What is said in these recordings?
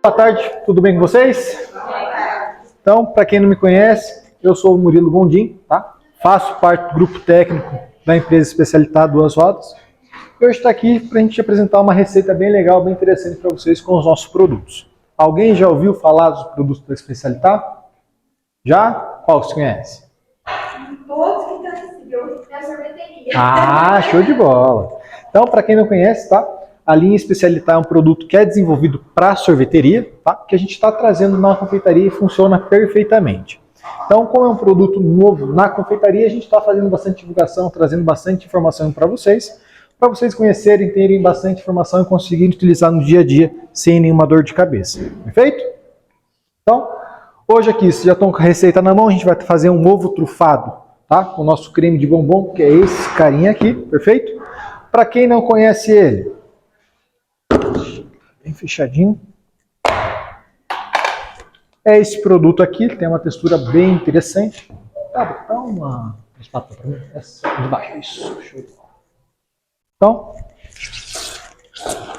Boa tarde, tudo bem com vocês? Então, para quem não me conhece, eu sou o Murilo Gondim, tá? Faço parte do grupo técnico da empresa especializada Duas Rodas. E hoje está aqui para a gente apresentar uma receita bem legal, bem interessante para vocês com os nossos produtos. Alguém já ouviu falar dos produtos da especialidade? Já? Qual você conhece? Todos que estão nesse da sorveteria. Ah, show de bola! Então, para quem não conhece, tá? A linha Especialità é um produto que é desenvolvido para sorveteria, tá? Que a gente está trazendo na confeitaria e funciona perfeitamente. Então, como é um produto novo na confeitaria, a gente está fazendo bastante divulgação, trazendo bastante informação para vocês conhecerem, terem bastante informação e conseguirem utilizar no dia a dia sem nenhuma dor de cabeça. Perfeito? Então, hoje aqui, vocês já estão com a receita na mão, a gente vai fazer um ovo trufado, tá? Com o nosso creme de bombom, que é esse carinha aqui, perfeito? Para quem não conhece ele, bem fechadinho. É esse produto aqui, ele tem uma textura bem interessante. Tá, dá uma espátula para mim. Essa de baixo, isso, show de bola. Então,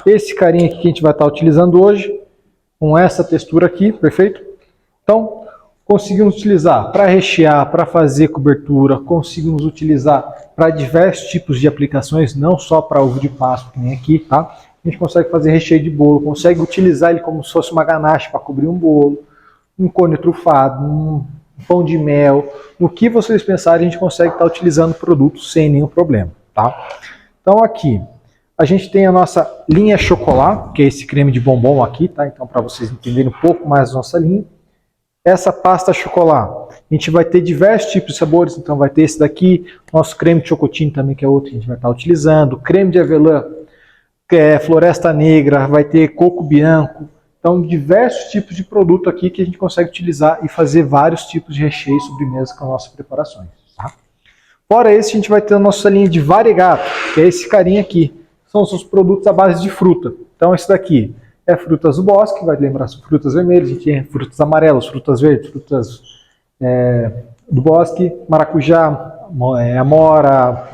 esse carinha aqui que a gente vai estar utilizando hoje, com essa textura aqui, perfeito? Então, conseguimos utilizar para rechear, para fazer cobertura, conseguimos utilizar para diversos tipos de aplicações, não só para ovo de Páscoa, que nem aqui, tá? A gente consegue fazer recheio de bolo, consegue utilizar ele como se fosse uma ganache para cobrir um bolo, um cone trufado, um pão de mel. No que vocês pensarem, a gente consegue estar utilizando o produto sem nenhum problema, tá? Então aqui, a gente tem a nossa linha chocolate, que é esse creme de bombom aqui, tá? Então para vocês entenderem um pouco mais a nossa linha. Essa pasta chocolate, a gente vai ter diversos tipos de sabores, então vai ter esse daqui, nosso creme de chocotine também, que é outro que a gente vai estar utilizando, creme de avelã, que é floresta negra, vai ter coco bianco. Então, diversos tipos de produto aqui que a gente consegue utilizar e fazer vários tipos de recheio e sobremesa com as nossas preparações. Tá? Fora esse, a gente vai ter a nossa linha de variegato, que é esse carinha aqui. São os produtos à base de fruta. Então, esse daqui é frutas do bosque, vai lembrar frutas vermelhas, a gente tem frutas amarelas, frutas verdes, frutas do bosque, maracujá, amora,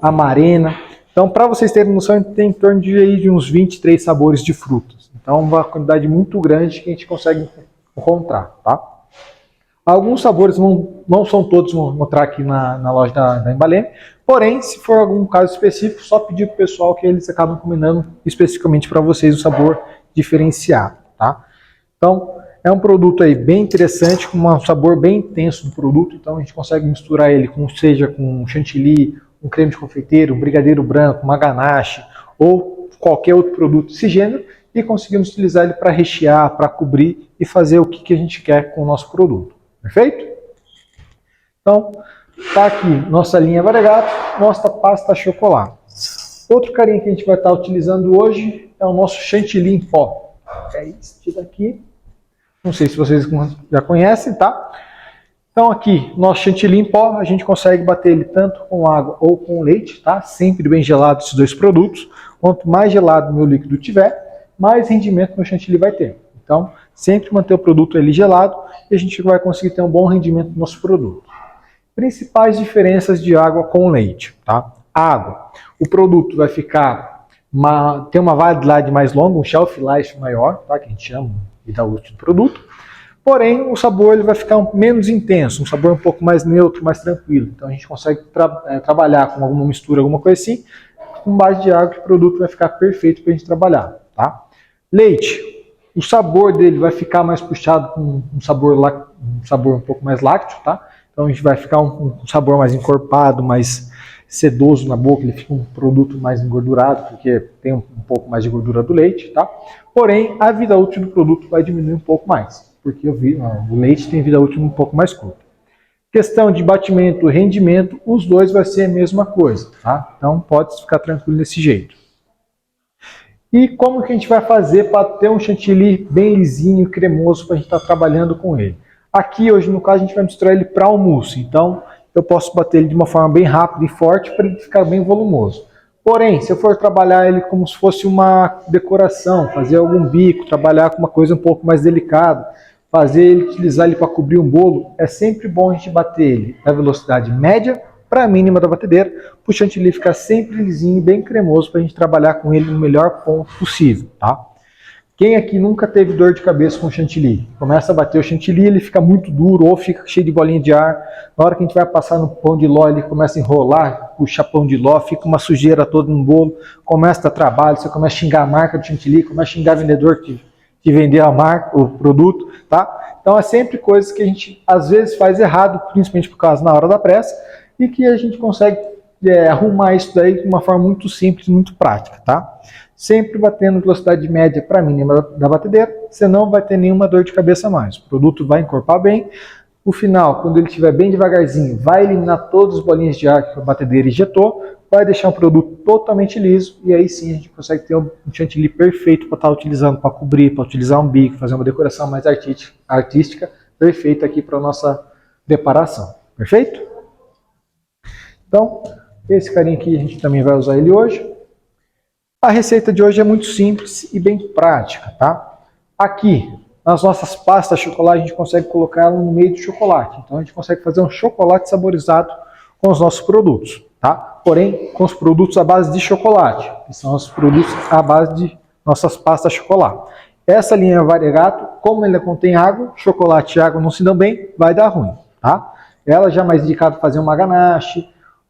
amarena. Então, para vocês terem noção, tem em torno de uns 23 sabores de frutas. Então, uma quantidade muito grande que a gente consegue encontrar, tá? Alguns sabores, não são todos, vão encontrar aqui na loja da Embaleme. Porém, se for algum caso específico, só pedir para o pessoal que eles acabam combinando especificamente para vocês um sabor diferenciado, tá? Então, é um produto aí bem interessante, com um sabor bem intenso do produto. Então, a gente consegue misturar ele seja com chantilly, um creme de confeiteiro, um brigadeiro branco, uma ganache ou qualquer outro produto desse gênero e conseguimos utilizar ele para rechear, para cobrir e fazer o que a gente quer com o nosso produto. Perfeito? Então, tá aqui nossa linha variegato, nossa pasta chocolate. Outro carinha que a gente vai estar utilizando hoje é o nosso chantilly em pó. É esse daqui. Não sei se vocês já conhecem, tá? Então aqui, nosso chantilly em pó, a gente consegue bater ele tanto com água ou com leite, tá? Sempre bem gelado esses dois produtos. Quanto mais gelado o meu líquido tiver, mais rendimento meu chantilly vai ter. Então, sempre manter o produto ali gelado e a gente vai conseguir ter um bom rendimento do nosso produto. Principais diferenças de água com leite, tá? Água, o produto vai ter uma validade mais longa, um shelf life maior, tá? Que a gente chama de vida útil do produto. Porém, o sabor ele vai ficar menos intenso, um sabor um pouco mais neutro, mais tranquilo. Então a gente consegue trabalhar com alguma mistura, alguma coisa assim, com base de água que o produto vai ficar perfeito para a gente trabalhar. Tá? Leite, o sabor dele vai ficar mais puxado com um sabor um pouco mais lácteo. Tá? Então a gente vai ficar um sabor mais encorpado, mais sedoso na boca, ele fica um produto mais engordurado, porque tem um pouco mais de gordura do leite. Tá? Porém, a vida útil do produto vai diminuir um pouco mais, porque o leite tem vida útil um pouco mais curta. Questão de batimento e rendimento, os dois vai ser a mesma coisa, tá? Então pode ficar tranquilo desse jeito. E como que a gente vai fazer para ter um chantilly bem lisinho e cremoso para a gente estar trabalhando com ele? Aqui hoje no caso a gente vai misturar ele para o mousse, então eu posso bater ele de uma forma bem rápida e forte para ele ficar bem volumoso. Porém, se eu for trabalhar ele como se fosse uma decoração, fazer algum bico, trabalhar com uma coisa um pouco mais delicada, utilizar ele para cobrir um bolo, é sempre bom a gente bater ele na velocidade média para a mínima da batedeira, para o chantilly ficar sempre lisinho e bem cremoso para a gente trabalhar com ele no melhor ponto possível, tá? Quem aqui nunca teve dor de cabeça com chantilly? Começa a bater o chantilly, ele fica muito duro ou fica cheio de bolinha de ar. Na hora que a gente vai passar no pão de ló, ele começa a enrolar, puxa pão de ló, fica uma sujeira toda no bolo, começa a dar trabalho, você começa a xingar a marca do chantilly, começa a xingar o vendedor que vender a marca, o produto, tá? Então é sempre coisas que a gente às vezes faz errado, principalmente por causa na hora da pressa, e que a gente consegue arrumar isso daí de uma forma muito simples, muito prática, tá? Sempre batendo velocidade média para a mínima da batedeira, você não vai ter nenhuma dor de cabeça mais. O produto vai encorpar bem. O final, quando ele estiver bem devagarzinho, vai eliminar todas as bolinhas de ar que a batedeira injetou, vai deixar um produto totalmente liso, e aí sim a gente consegue ter um chantilly perfeito para estar utilizando, para cobrir, para utilizar um bico, fazer uma decoração mais artística, perfeita aqui para a nossa preparação. Perfeito? Então, esse carinha aqui a gente também vai usar ele hoje. A receita de hoje é muito simples e bem prática, tá? Aqui, nas nossas pastas de chocolate, a gente consegue colocar ela no meio do chocolate. Então a gente consegue fazer um chocolate saborizado com os nossos produtos, tá? Porém, com os produtos à base de chocolate, que são os produtos à base de nossas pastas de chocolate. Essa linha variegato, como ela contém água, chocolate e água não se dão bem, vai dar ruim, tá? Ela já é mais indicada para fazer uma ganache,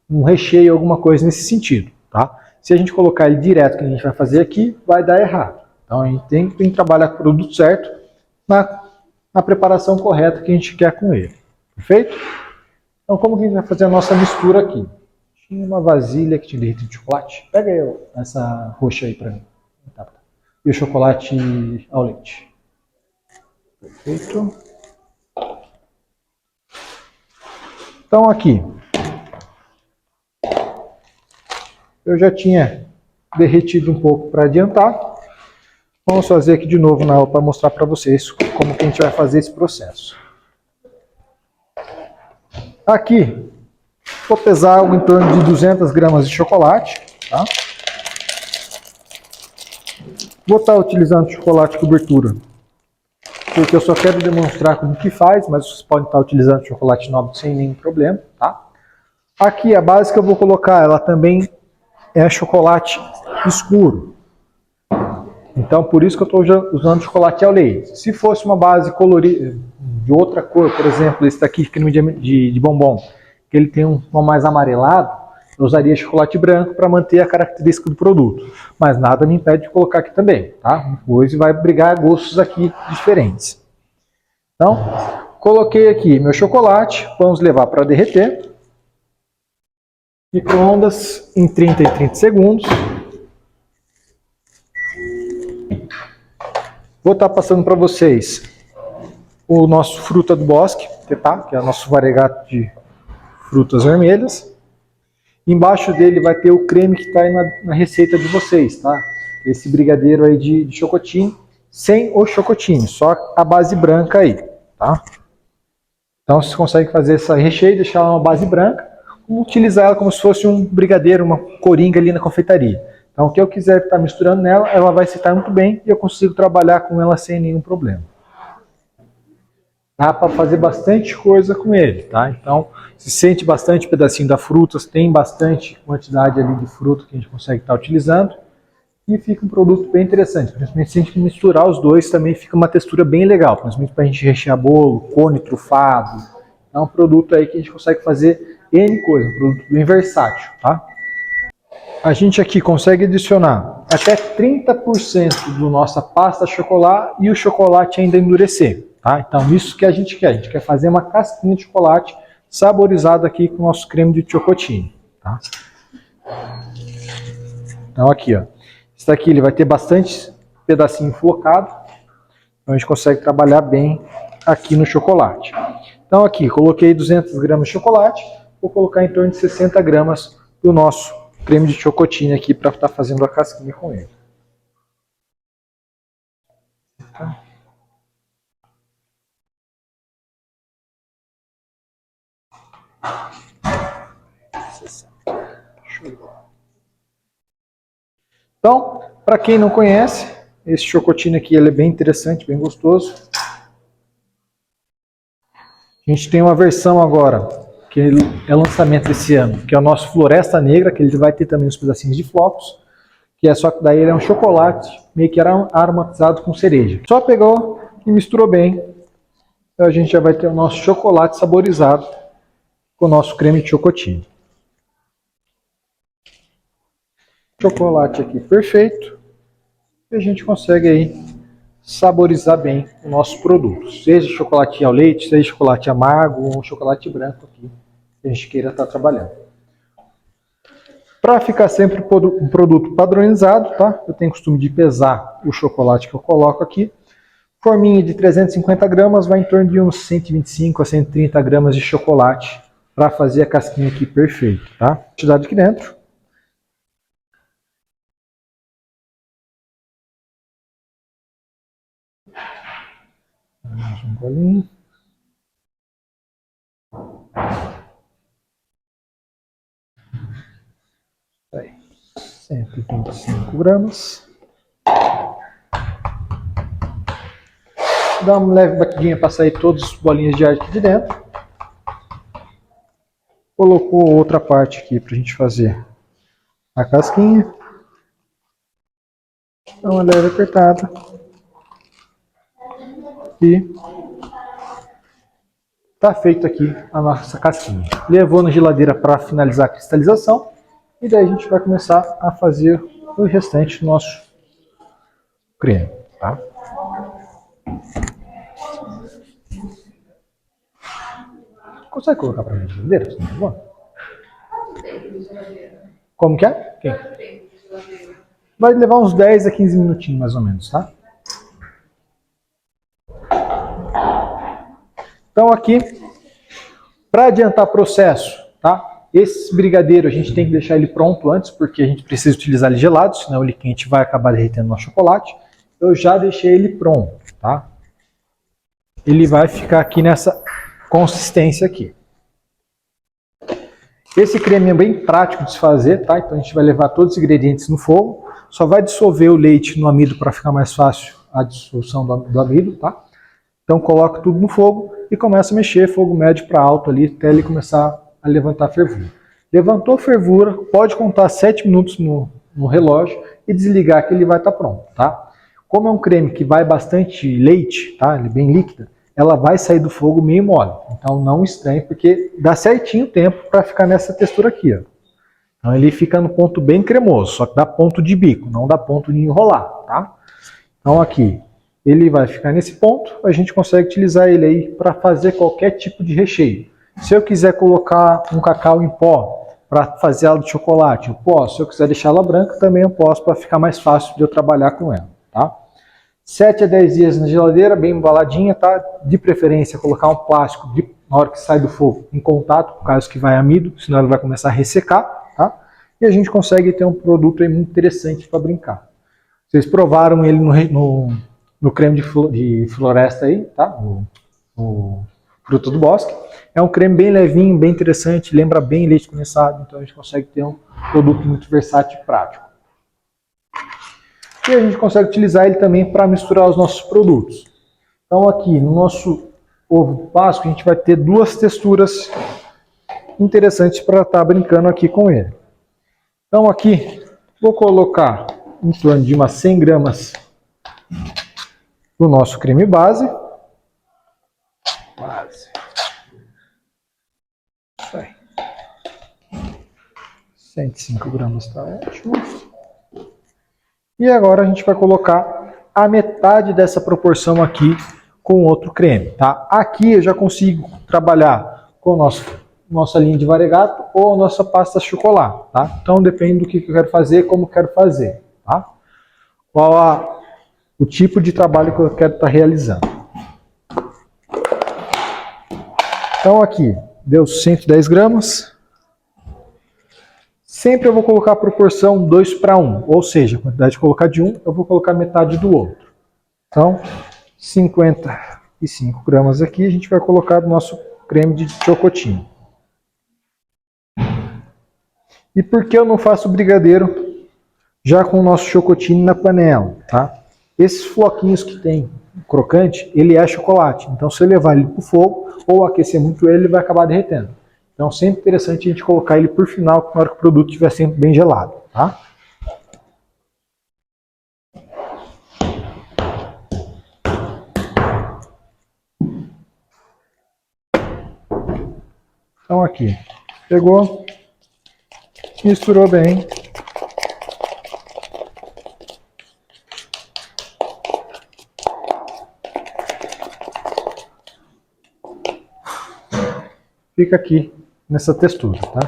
um recheio, alguma coisa nesse sentido, tá? Se a gente colocar ele direto, que a gente vai fazer aqui, vai dar errado. Então a gente tem que trabalhar com o produto certo na preparação correta que a gente quer com ele. Perfeito? Então como que a gente vai fazer a nossa mistura aqui? Tinha uma vasilha que tinha derretido de chocolate. Pega aí essa roxa aí para mim. E o chocolate ao leite. Perfeito. Então aqui, eu já tinha derretido um pouco para adiantar. Vamos fazer aqui de novo na aula para mostrar para vocês como que a gente vai fazer esse processo. Aqui, vou pesar algo em torno de 200 gramas de chocolate. Tá? Vou estar utilizando chocolate cobertura, porque eu só quero demonstrar como que faz, mas vocês podem estar utilizando chocolate nobre sem nenhum problema. Tá? Aqui, a base que eu vou colocar, ela também é chocolate escuro. Então, por isso que eu estou usando chocolate ao leite. Se fosse uma base colorida, de outra cor, por exemplo, esse daqui, creme de bombom, que ele tem um tom mais amarelado, eu usaria chocolate branco para manter a característica do produto. Mas nada me impede de colocar aqui também, tá? Hoje vai brigar gostos aqui diferentes. Então, coloquei aqui meu chocolate, vamos levar para derreter. Micro-ondas em 30 e 30 segundos. Vou estar passando para vocês o nosso fruta do bosque, tá? Que é o nosso variegato de frutas vermelhas. Embaixo dele vai ter o creme que está aí na receita de vocês, tá? Esse brigadeiro aí de chocotine, sem o chocotine, só a base branca aí, tá? Então você consegue fazer esse recheio, deixar ela uma base branca, utilizar ela como se fosse um brigadeiro, uma coringa ali na confeitaria. Então o que eu quiser estar misturando nela, ela vai se estar muito bem e eu consigo trabalhar com ela sem nenhum problema. Dá para fazer bastante coisa com ele, tá? Então se sente bastante pedacinho da fruta, tem bastante quantidade ali de fruta que a gente consegue estar utilizando e fica um produto bem interessante. Principalmente se a gente misturar os dois também fica uma textura bem legal, principalmente para a gente rechear bolo, cone trufado. É um produto aí que a gente consegue fazer N coisa, um produto bem versátil, tá? A gente aqui consegue adicionar até 30% da nossa pasta de chocolate e o chocolate ainda endurecer, tá? Então isso que a gente quer fazer uma casquinha de chocolate saborizado aqui com o nosso creme de chocotine, tá? Então aqui, ó, esse daqui ele vai ter bastante pedacinho flocado, então a gente consegue trabalhar bem aqui no chocolate. Então aqui, coloquei 200 gramas de chocolate, vou colocar em torno de 60 gramas do nosso creme de chocotine aqui para estar fazendo a casquinha com ele. Então, para quem não conhece, esse chocotine aqui ele é bem interessante, bem gostoso. A gente tem uma versão agora, que é lançamento esse ano, que é o nosso Floresta Negra, que ele vai ter também uns pedacinhos de flocos. que é só que daí ele é um chocolate meio que aromatizado com cereja. Só pegou e misturou bem, então a gente já vai ter o nosso chocolate saborizado com o nosso creme de chocotine. Chocolate aqui perfeito, e a gente consegue aí saborizar bem o nosso produto, seja chocolate ao leite, seja chocolate amargo ou chocolate branco aqui que a gente queira estar trabalhando. Para ficar sempre um produto padronizado, tá? Eu tenho costume de pesar o chocolate que eu coloco aqui. Forminha de 350 gramas vai em torno de uns 125 a 130 gramas de chocolate para fazer a casquinha aqui perfeita, tá? Quantidade aqui dentro. Mais um golinho. Aí, 125 gramas. Dá uma leve batidinha para sair todas as bolinhas de ar aqui de dentro. Colocou outra parte aqui para a gente fazer a casquinha. Dá uma leve apertada. E tá feito aqui a nossa casquinha. Levou na geladeira para finalizar a cristalização. E daí a gente vai começar a fazer o restante do nosso creme, tá? Consegue colocar para mim na geladeira? Como que é? Quem? Vai levar uns 10 a 15 minutinhos mais ou menos, tá? Então aqui, para adiantar o processo, tá? Esse brigadeiro a gente tem que deixar ele pronto antes, porque a gente precisa utilizar ele gelado, senão ele quente vai acabar derretendo no chocolate. Eu já deixei ele pronto, tá? Ele vai ficar aqui nessa consistência aqui. Esse creme é bem prático de se fazer, tá? Então a gente vai levar todos os ingredientes no fogo, só vai dissolver o leite no amido para ficar mais fácil a dissolução do amido, tá? Então coloca tudo no fogo e começa a mexer, fogo médio para alto ali, até ele começar a levantar a fervura. Levantou a fervura, pode contar 7 minutos no relógio e desligar que ele vai estar pronto, tá? Como é um creme que vai bastante leite, tá? Ele é bem líquido, ela vai sair do fogo meio mole. Então não estranhe, porque dá certinho o tempo para ficar nessa textura aqui, ó. Então ele fica no ponto bem cremoso, só que dá ponto de bico, não dá ponto de enrolar, tá? Então aqui, ele vai ficar nesse ponto, a gente consegue utilizar ele aí para fazer qualquer tipo de recheio. Se eu quiser colocar um cacau em pó para fazer ela de chocolate, eu posso. Se eu quiser deixar ela branca, também eu posso, para ficar mais fácil de eu trabalhar com ela, tá? 7 a 10 dias na geladeira, bem embaladinha, tá? De preferência, colocar um plástico na hora que sai do fogo em contato, por causa que vai amido, senão ele vai começar a ressecar, tá? E a gente consegue ter um produto aí muito interessante para brincar. Vocês provaram ele no creme de floresta aí, tá? No fruto do bosque. É um creme bem levinho, bem interessante, lembra bem leite condensado, então a gente consegue ter um produto muito versátil e prático. E a gente consegue utilizar ele também para misturar os nossos produtos. Então aqui no nosso ovo Páscoa a gente vai ter duas texturas interessantes para estar brincando aqui com ele. Então aqui vou colocar em torno de umas 100 gramas do nosso creme base. Isso aí. 105 gramas está ótimo. E agora a gente vai colocar a metade dessa proporção aqui com outro creme, tá? Aqui eu já consigo trabalhar com nossa linha de variegato ou nossa pasta chocolate, tá? Então depende do que eu quero fazer, como eu quero fazer, tá? Qual o tipo de trabalho que eu quero estar realizando. Então aqui, deu 110 gramas. Sempre eu vou colocar a proporção 2 para 1, ou seja, a quantidade de colocar de um, eu vou colocar metade do outro. Então, 55 gramas aqui, a gente vai colocar do nosso creme de chocotine. E por que eu não faço brigadeiro já com o nosso chocotine na panela, tá? Esses floquinhos que tem crocante, ele é chocolate. Então, se eu levar ele para o fogo ou aquecer muito ele vai acabar derretendo. Então, sempre interessante a gente colocar ele por final, na hora que o produto estiver sempre bem gelado, tá? Então aqui, pegou, misturou bem. Fica aqui nessa textura, tá?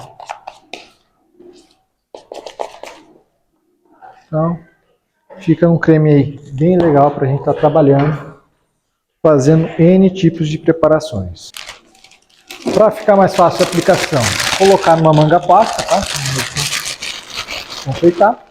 Então, fica um creme aí bem legal para a gente estar trabalhando, fazendo N tipos de preparações. Para ficar mais fácil a aplicação, colocar numa manga plástica, tá? Confeitar.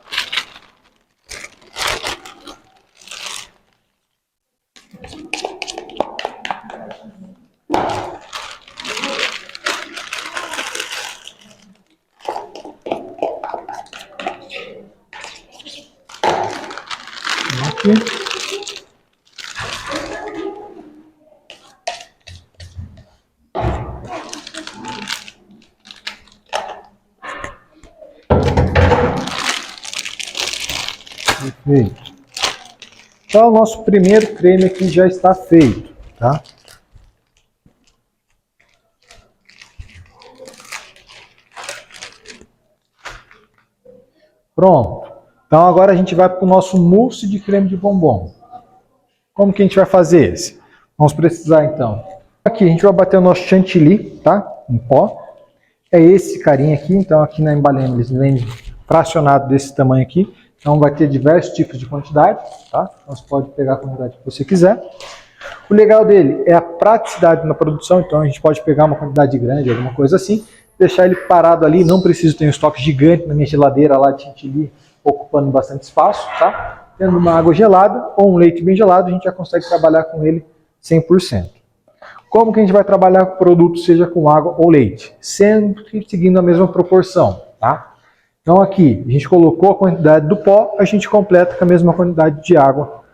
Aqui. Perfeito. Então, o nosso primeiro creme aqui já está feito, tá? Pronto. Então, agora a gente vai para o nosso mousse de creme de bombom. Como que a gente vai fazer esse? Vamos precisar, então. Aqui, a gente vai bater o nosso chantilly, tá? Em pó. É esse carinha aqui. Então, aqui na embalagem, eles vendem fracionado desse tamanho aqui. Então, vai ter diversos tipos de quantidade, tá? Então, você pode pegar a quantidade que você quiser. O legal dele é a praticidade na produção. Então, a gente pode pegar uma quantidade grande, alguma coisa assim, deixar ele parado ali. Não preciso ter um estoque gigante na minha geladeira lá de chantilly, ocupando bastante espaço, tá? Tendo uma água gelada ou um leite bem gelado, a gente já consegue trabalhar com ele 100%. Como que a gente vai trabalhar com o produto, seja com água ou leite? Sempre seguindo a mesma proporção, tá? Então aqui, a gente colocou a quantidade do pó, a gente completa com a mesma quantidade de água,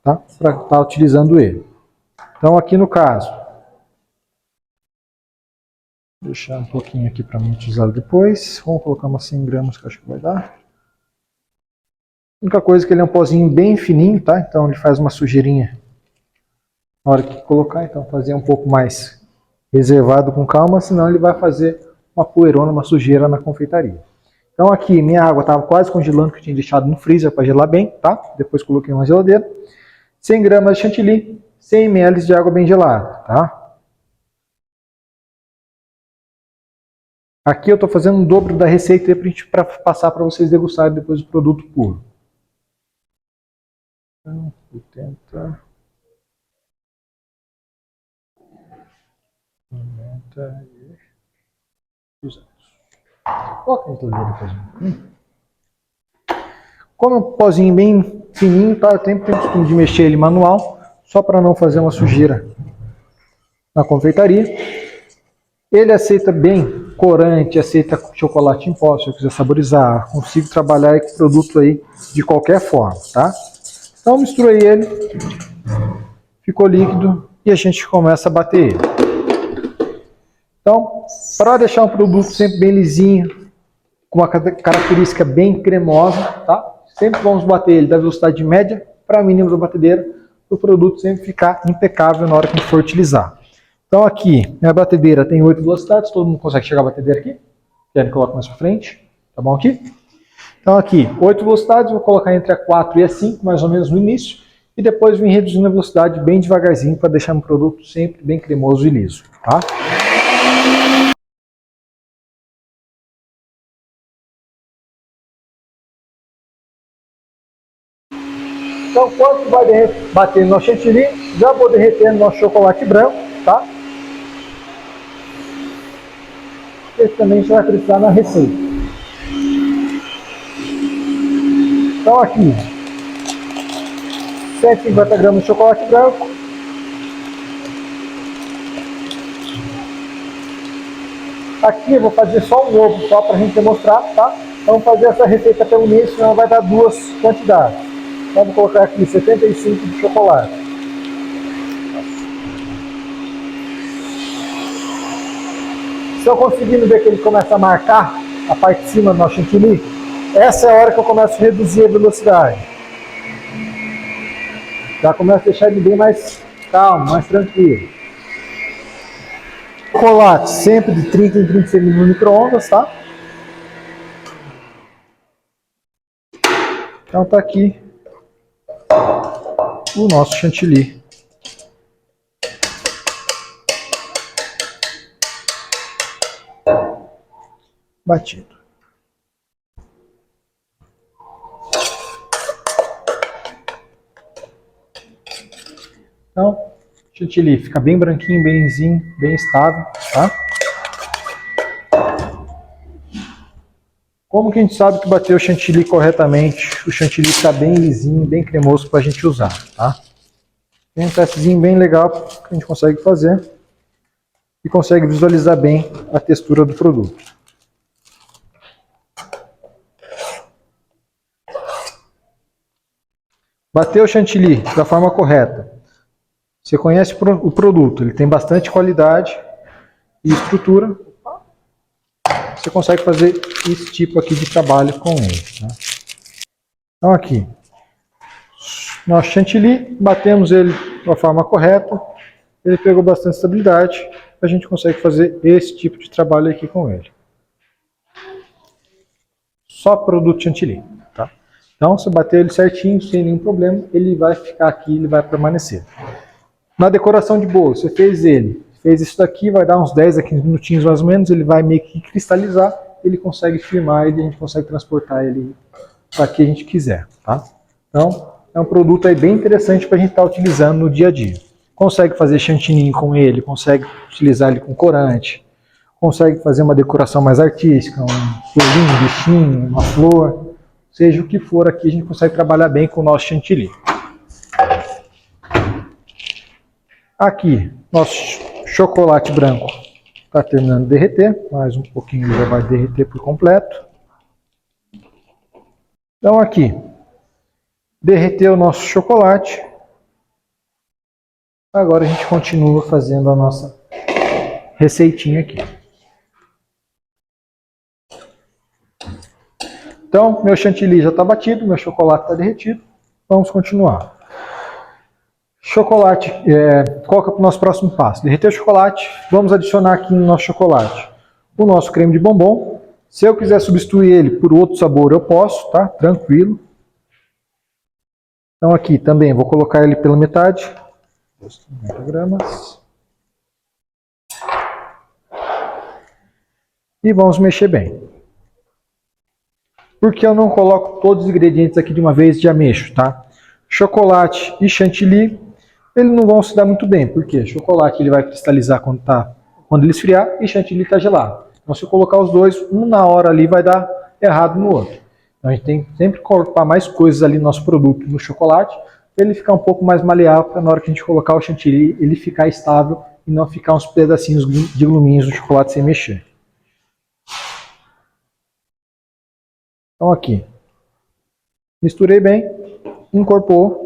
tá? Para estar utilizando ele. Então aqui no caso, vou deixar um pouquinho aqui para mim utilizar depois. Vamos colocar umas 100 gramas que eu acho que vai dar. A única coisa é que ele é um pozinho bem fininho, tá? Então ele faz uma sujeirinha na hora que colocar, então fazer um pouco mais reservado com calma, senão ele vai fazer uma poeirona, uma sujeira na confeitaria. Então aqui minha água estava quase congelando, que eu tinha deixado no freezer para gelar bem, tá? Depois coloquei na geladeira. 100 gramas de chantilly, 100 ml de água bem gelada, tá? Aqui eu estou fazendo um dobro da receita para passar para vocês degustarem depois o produto puro. 80, 90 e 200. Coloca a geladeira depois. Como é um pozinho bem fininho, tá? Eu sempre tenho o costume de mexer ele manual, só para não fazer uma sujeira na confeitaria. Ele aceita bem corante, aceita chocolate em pó, se eu quiser saborizar. Consigo trabalhar com o produto aí de qualquer forma, tá? Então misturei ele, ficou líquido e a gente começa a bater ele. Então, para deixar um produto sempre bem lisinho, com uma característica bem cremosa, tá? Sempre vamos bater ele da velocidade média para a mínima da batedeira, para o produto sempre ficar impecável na hora que a gente for utilizar. Então aqui, minha batedeira tem 8 velocidades, todo mundo consegue chegar a batedeira aqui? Querem que coloque mais para frente? Tá bom aqui? Então aqui, 8 velocidades, vou colocar entre a 4 e a 5, mais ou menos no início, e depois vim reduzindo a velocidade bem devagarzinho para deixar um produto sempre bem cremoso e liso, tá? Então, quando vai bater no nosso chantilly, já vou derretendo nosso chocolate branco, tá? Esse também a gente vai precisar na receita. Então aqui, 150 gramas de chocolate branco. Aqui eu vou fazer só um ovo, só para a gente demonstrar, tá? Então vamos fazer essa receita pelo mês, senão vai dar duas quantidades. Então vou colocar aqui 75 de chocolate. Estão conseguindo ver que ele começa a marcar a parte de cima do nosso chantilly? Essa é a hora que eu começo a reduzir a velocidade. Já começo a deixar ele bem mais calmo, mais tranquilo. Chocolate sempre de 30 em 30 segundos no micro-ondas, tá? Então tá aqui o nosso chantilly. Batido. Então, chantilly fica bem branquinho, bem lisinho, bem estável, tá? Como que a gente sabe que bateu o chantilly corretamente? O chantilly está bem lisinho, bem cremoso para a gente usar, tá? Tem um testezinho bem legal que a gente consegue fazer e consegue visualizar bem a textura do produto. Bateu o chantilly da forma correta. Você conhece o produto, ele tem bastante qualidade e estrutura. Você consegue fazer esse tipo aqui de trabalho com ele. Tá? Então aqui, nosso chantilly, batemos ele da forma correta, ele pegou bastante estabilidade, a gente consegue fazer esse tipo de trabalho aqui com ele. Só produto chantilly. Tá? Então, se bater ele certinho, sem nenhum problema, ele vai ficar aqui, ele vai permanecer. Na decoração de bolo, você fez ele, fez isso daqui, vai dar uns 10 a 15 minutinhos mais ou menos, ele vai meio que cristalizar, ele consegue firmar ele, a gente consegue transportar ele para que a gente quiser, tá? Então, é um produto aí bem interessante para a gente estar utilizando no dia a dia. Consegue fazer chantilly com ele, consegue utilizar ele com corante, consegue fazer uma decoração mais artística, um coelhinho, um bichinho, uma flor, seja o que for aqui, a gente consegue trabalhar bem com o nosso chantilly. Aqui, nosso chocolate branco está terminando de derreter, mais um pouquinho ele já vai derreter por completo. Então aqui, derreteu o nosso chocolate. Agora a gente continua fazendo a nossa receitinha aqui. Então, meu chantilly já está batido, meu chocolate está derretido. Vamos continuar. Chocolate, qual que é o nosso próximo passo? Derreter o chocolate, vamos adicionar aqui no nosso chocolate o nosso creme de bombom. Se eu quiser substituir ele por outro sabor, eu posso, tá? Tranquilo. Então aqui também vou colocar ele pela metade. 50 gramas. E vamos mexer bem. Por que eu não coloco todos os ingredientes aqui de uma vez e já mexo, tá? Chocolate e chantilly, eles não vão se dar muito bem. Por quê? Chocolate ele vai cristalizar quando ele esfriar e chantilly está gelado. Então se eu colocar os dois, um na hora ali vai dar errado no outro. Então a gente tem que sempre colocar mais coisas ali no nosso produto, no chocolate, para ele ficar um pouco mais maleável, para na hora que a gente colocar o chantilly, ele ficar estável e não ficar uns pedacinhos de gluminhos do chocolate sem mexer. Então aqui, misturei bem, incorporou.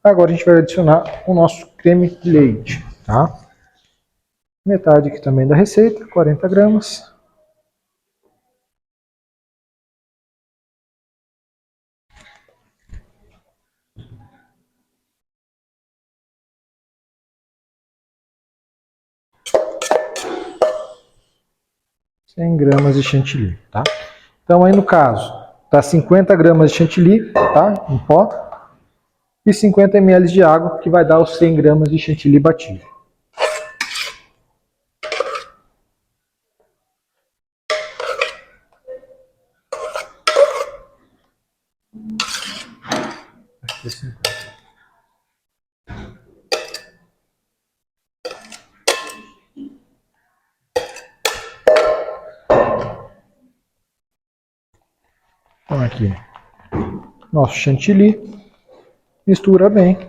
Agora a gente vai adicionar o nosso creme de leite, tá? Metade aqui também da receita, 40 gramas. (100 gramas de chantilly, tá? Então aí no caso, tá 50 gramas de chantilly, tá? Em pó. E 50 ml de água, que vai dar os 100 gramas de chantilly batido. Aqui é 50. Então aqui, nosso chantilly. Mistura bem.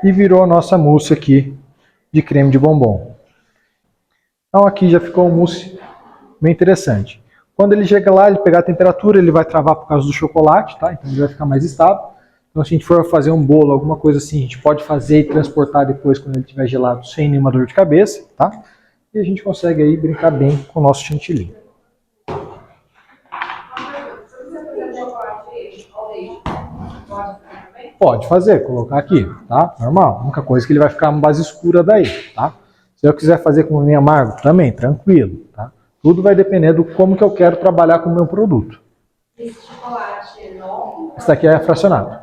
E virou a nossa mousse aqui de creme de bombom. Então aqui já ficou um mousse bem interessante. Quando ele chega lá, ele pegar a temperatura, ele vai travar por causa do chocolate, tá? Então ele vai ficar mais estável. Então se a gente for fazer um bolo, alguma coisa assim, a gente pode fazer e transportar depois quando ele estiver gelado sem nenhuma dor de cabeça, tá? E a gente consegue aí brincar bem com o nosso chantilly. Pode fazer, colocar aqui, tá? Normal. A única coisa é que ele vai ficar uma base escura daí, tá? Se eu quiser fazer com vinho amargo, também, tranquilo, tá? Tudo vai depender do como que eu quero trabalhar com o meu produto. Esse chocolate é novo? Esse daqui é fracionado.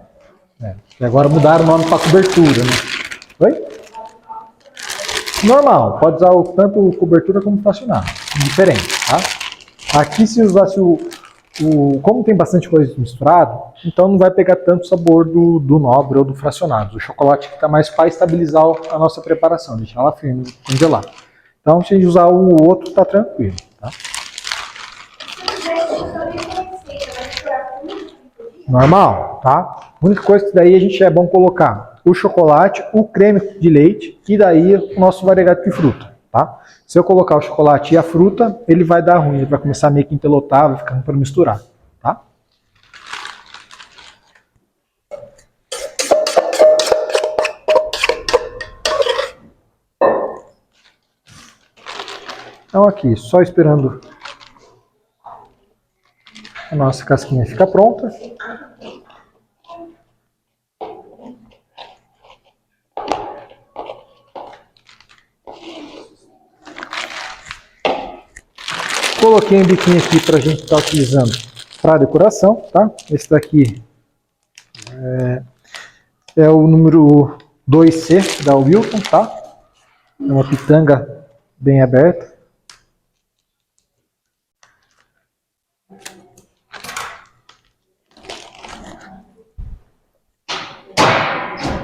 E agora mudaram o nome para cobertura, né? Oi? Normal, pode usar tanto cobertura como fracionado. Diferente, tá? Aqui se usasse como tem bastante coisa misturado, então não vai pegar tanto sabor do nobre ou do fracionado. O chocolate que está mais para estabilizar a nossa preparação, deixar ela firme, congelar. Então, se a gente usar um ou outro, tá tranquilo, tá? Normal, tá? A única coisa que daí a gente é bom colocar o chocolate, o creme de leite e daí o nosso variegado de fruta, tá? Se eu colocar o chocolate e a fruta, ele vai dar ruim, ele vai começar meio que empelotar, vai ficar para misturar, tá? Então aqui, só esperando a nossa casquinha ficar pronta. Coloquei um biquinho aqui para a gente estar utilizando para decoração, tá? Esse daqui é o número 2C da Wilton, tá? É uma pitanga bem aberta.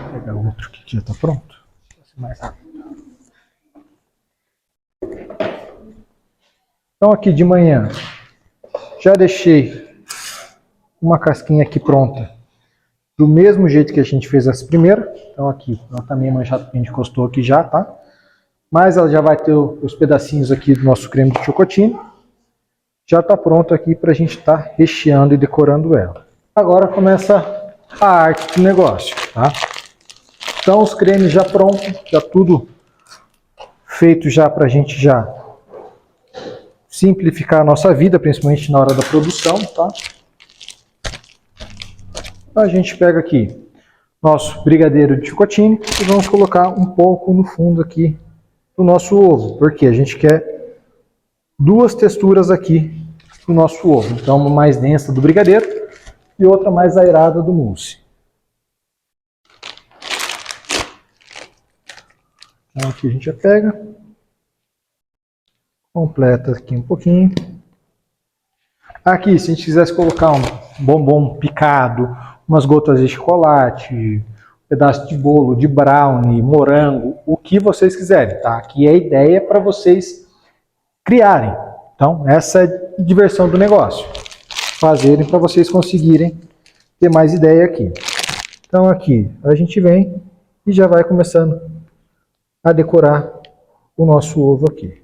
Vou pegar outro aqui que já está pronto. Vai ser mais rápido. Então aqui de manhã já deixei uma casquinha aqui pronta do mesmo jeito que a gente fez essa primeira. Então aqui, ela também manchada que a gente encostou aqui já, tá? Mas ela já vai ter os pedacinhos aqui do nosso creme de chocotine. Já está pronto aqui para a gente estar recheando e decorando ela. Agora começa a arte do negócio, tá? Então os cremes já prontos, já tudo feito já para a gente já simplificar a nossa vida, principalmente na hora da produção, tá? A gente pega aqui nosso brigadeiro de chocotine e vamos colocar um pouco no fundo aqui do nosso ovo, porque a gente quer duas texturas aqui do nosso ovo. Então uma mais densa do brigadeiro e outra mais aerada do mousse. Então aqui a gente já pega, completa aqui um pouquinho. Aqui, se a gente quisesse colocar um bombom picado, umas gotas de chocolate, um pedaço de bolo, de brownie, morango, o que vocês quiserem, tá? Aqui é a ideia para vocês criarem. Então, essa é a diversão do negócio. Fazerem para vocês conseguirem ter mais ideia aqui. Então, aqui, a gente vem e já vai começando a decorar o nosso ovo aqui.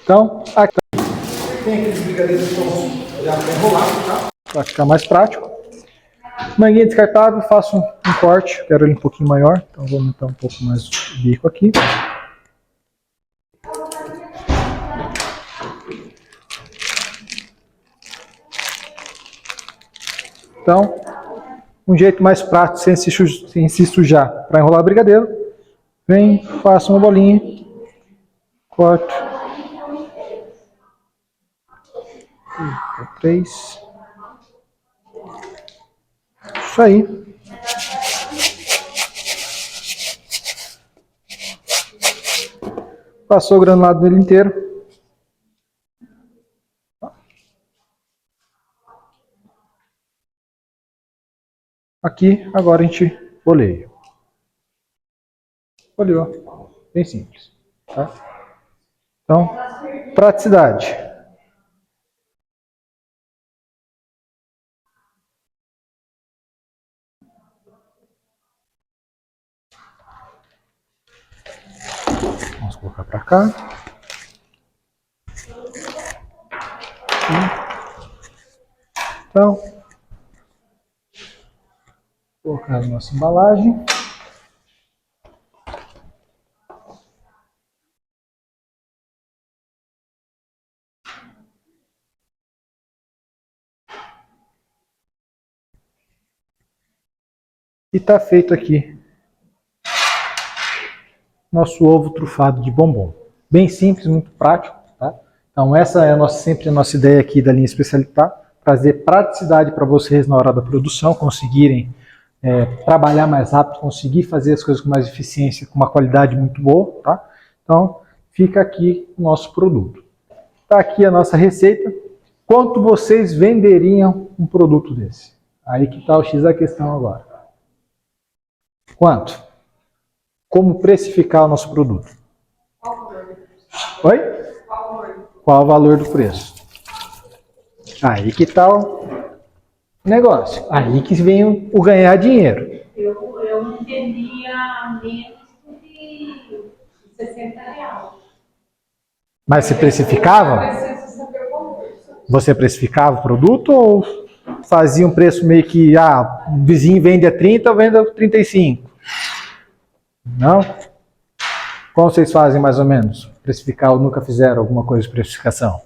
Então, aqui tem aqueles brigadeiros prontos já para enrolar, tá? Para ficar mais prático. Manguinha descartável, faço um corte, quero ele um pouquinho maior, então vou aumentar um pouco mais o bico aqui. Então, um jeito mais prático, sem se sujar, para enrolar brigadeiro, vem, faço uma bolinha, corto. 3. Isso aí. Passou o granulado dele inteiro. Aqui, agora a gente boleia. Boleou. Bem simples. Tá? Então, praticidade. Vamos colocar para cá. Então, colocar a nossa embalagem. E está feito aqui nosso ovo trufado de bombom. Bem simples, muito prático, tá? Então essa é sempre a nossa ideia aqui da linha Especialità, trazer praticidade para vocês na hora da produção, conseguirem trabalhar mais rápido, conseguir fazer as coisas com mais eficiência, com uma qualidade muito boa, tá? Então fica aqui o nosso produto. Está aqui a nossa receita. Quanto vocês venderiam um produto desse? Aí que está o X da questão agora. Quanto? Como precificar o nosso produto? Qual o valor? Oi? Qual o valor? Qual o valor do preço? Aí que está o negócio. Aí que vem o ganhar dinheiro. Eu não vendia menos de 60 reais. Mas você precificava? Preciso saber o valor. Você precificava o produto ou fazia um preço meio que, o vizinho vende a 30, eu vendo a 35? Não? Como vocês fazem mais ou menos? Precificar ou nunca fizeram alguma coisa de precificação?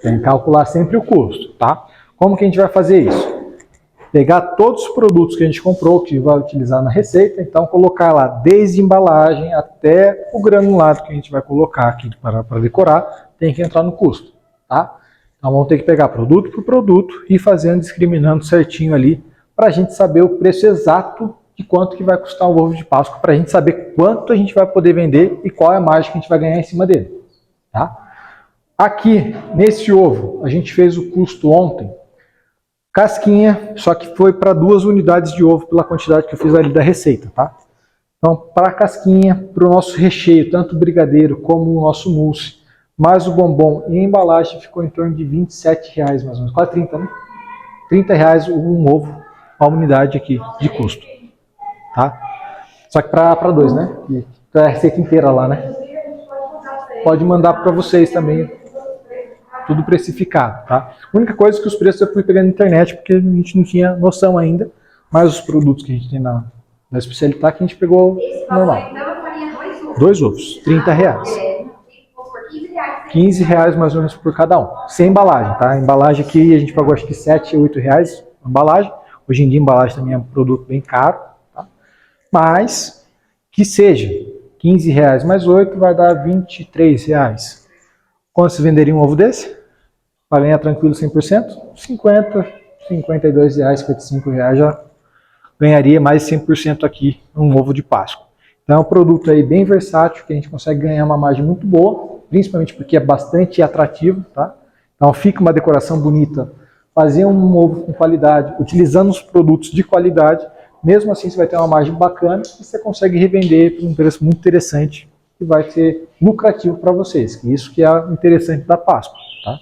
Tem que calcular sempre o custo, tá? Como que a gente vai fazer isso? Pegar todos os produtos que a gente comprou, que vai utilizar na receita, então colocar lá desde embalagem até o granulado que a gente vai colocar aqui para decorar, tem que entrar no custo, tá? Então vamos ter que pegar produto por produto e fazendo, discriminando certinho ali, para a gente saber o preço exato de quanto que vai custar o ovo de Páscoa, para a gente saber quanto a gente vai poder vender e qual é a margem que a gente vai ganhar em cima dele, tá? Aqui, nesse ovo, a gente fez o custo ontem, casquinha, só que foi para 2 unidades de ovo pela quantidade que eu fiz ali da receita, tá? Então, para a casquinha, para o nosso recheio, tanto o brigadeiro como o nosso mousse, mais o bombom e a embalagem, ficou em torno de R$27 mais ou menos, quase 30, né? R$30 um ovo, a unidade aqui de custo, tá? Só que para 2, né? E a receita inteira lá, né? Pode mandar para vocês também, tudo precificado, tá? A única coisa é que os preços eu fui pegando na internet, porque a gente não tinha noção ainda, mas os produtos que a gente tem na Especialità, que a gente pegou normal. Então eu faria 2 ovos. 2 ovos, R$30. R$15 mais ou menos por cada um, sem embalagem, tá? A embalagem aqui a gente pagou acho que R$7, R$8 a embalagem. Hoje em dia a embalagem também é um produto bem caro, tá? Mas que seja R$15 mais 8 vai dar R$23. Quanto você venderia um ovo desse? Para ganhar tranquilo 100%? 50, R$52, R$55 já ganharia mais 100% aqui um ovo de Páscoa. Então é um produto aí bem versátil, que a gente consegue ganhar uma margem muito boa, principalmente porque é bastante atrativo, tá? Então fica uma decoração bonita, fazer um ovo com qualidade, utilizando os produtos de qualidade, mesmo assim você vai ter uma margem bacana e você consegue revender por um preço muito interessante, que vai ser lucrativo para vocês. Isso que é interessante da Páscoa, tá?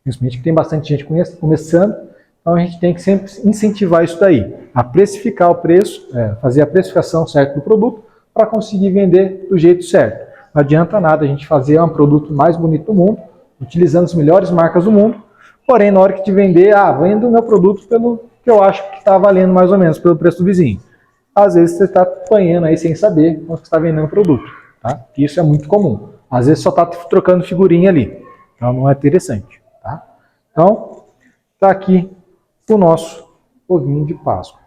Principalmente que tem bastante gente começando, então a gente tem que sempre incentivar isso daí, a precificar o preço, fazer a precificação certa do produto para conseguir vender do jeito certo. Não adianta nada a gente fazer um produto mais bonito do mundo, utilizando as melhores marcas do mundo, porém na hora que te vender, vendo o meu produto pelo que eu acho que está valendo mais ou menos, pelo preço do vizinho. Às vezes você está apanhando aí sem saber quanto você está vendendo o produto, tá? Isso é muito comum. Às vezes só está trocando figurinha ali, então não é interessante, tá? Então, está aqui o nosso ovinho de Páscoa.